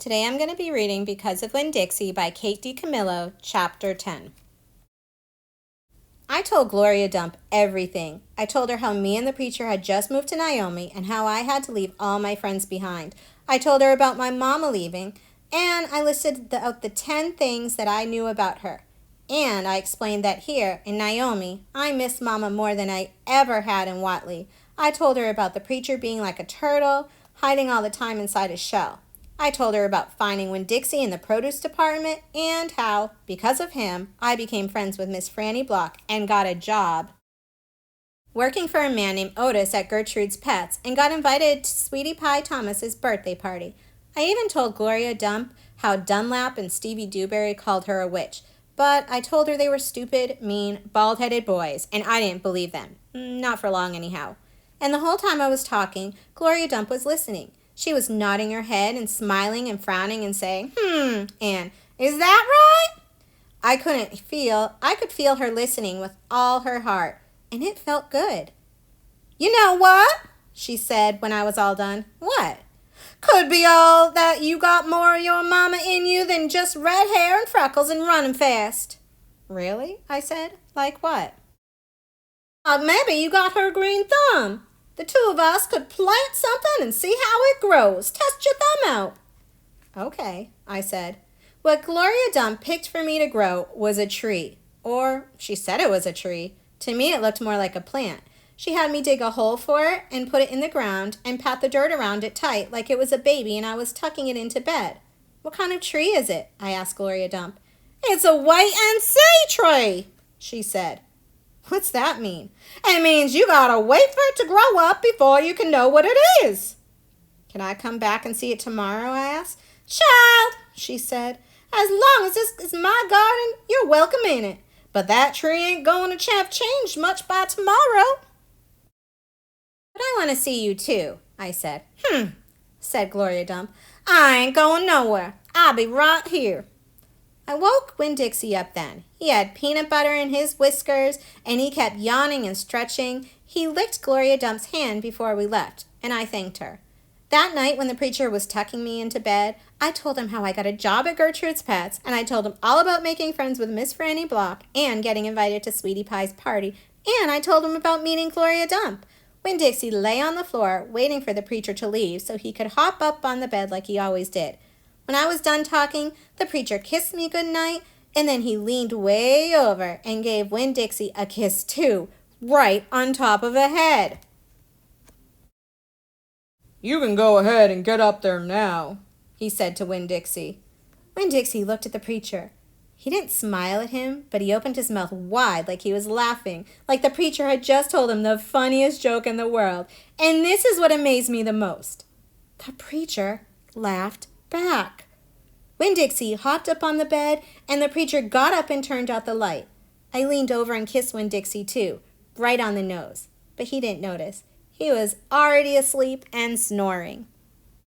Today I'm going to be reading Because of Winn, Dixie by Kate DiCamillo, Chapter 10. I told Gloria Dump everything. I told her how me and the preacher had just moved to Naomi and how I had to leave all my friends behind. I told her about my mama leaving, and I listed out the 10 things that I knew about her. And I explained that here, in Naomi, I miss Mama more than I ever had in Watley. I told her about the preacher being like a turtle, hiding all the time inside his shell. I told her about finding Winn Dixie in the produce department and how, because of him, I became friends with Miss Franny Block and got a job working for a man named Otis at Gertrude's Pets and got invited to Sweetie Pie Thomas's birthday party. I even told Gloria Dump how Dunlap and Stevie Dewberry called her a witch, but I told her they were stupid, mean, bald-headed boys, and I didn't believe them. Not for long, anyhow. And the whole time I was talking, Gloria Dump was listening. She was nodding her head and smiling and frowning and saying, and, is that right? I could feel her listening with all her heart, and it felt good. You know what? She said when I was all done. What? Could be all that you got more of your mama in you than just red hair and freckles and running fast. Really? I said. Like what? Maybe you got her green thumb. The two of us could plant something and see how it grows. Test your thumb out. Okay, I said. What Gloria Dump picked for me to grow was a tree. Or she said it was a tree. To me, it looked more like a plant. She had me dig a hole for it and put it in the ground and pat the dirt around it tight like it was a baby and I was tucking it into bed. What kind of tree is it? I asked Gloria Dump. It's a wait-and-see tree, she said. What's that mean? It means you gotta wait for it to grow up before you can know what it is. Can I come back and see it tomorrow? I asked. Child, she said, as long as this is my garden, you're welcome in it. But that tree ain't going to have changed much by tomorrow. But I want to see you too, I said. Said Gloria Dump. I ain't going nowhere. I'll be right here. I woke Winn Dixie up then. He had peanut butter in his whiskers, and he kept yawning and stretching. He licked Gloria Dump's hand before we left, and I thanked her. That night when the preacher was tucking me into bed, I told him how I got a job at Gertrude's Pets, and I told him all about making friends with Miss Franny Block and getting invited to Sweetie Pie's party, and I told him about meeting Gloria Dump. Winn Dixie lay on the floor, waiting for the preacher to leave so he could hop up on the bed like he always did. When I was done talking, the preacher kissed me good night, and then he leaned way over and gave Winn Dixie a kiss too, right on top of the head. You can go ahead and get up there now, he said to Winn Dixie. Winn Dixie looked at the preacher. He didn't smile at him, but he opened his mouth wide like he was laughing, like the preacher had just told him the funniest joke in the world. And this is what amazed me the most. The preacher laughed back. Winn Dixie hopped up on the bed, and the preacher got up and turned out the light. I leaned over and kissed Winn Dixie too, right on the nose, but he didn't notice. He was already asleep and snoring.